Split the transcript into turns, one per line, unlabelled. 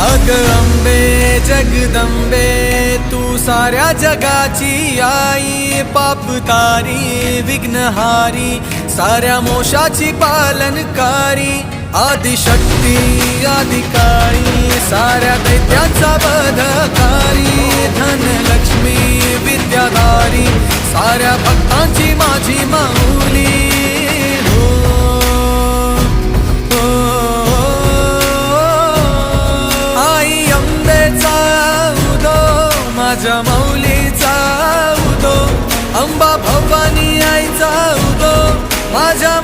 अग अंबे जगदंबे तू साऱ्या जगाची आई, पाप तारी विघ्नहारी साऱ्या मोशाची पालनकारी, आदिशक्ती आदिकाळी साऱ्या दैत्यांचा वधकारी, धनलक्ष्मी विद्याधारी साऱ्या भक्तांची माझी माऊली। माझ्या माऊलीचा उदो, अंबा भवानी आईचा उदो, माझ्या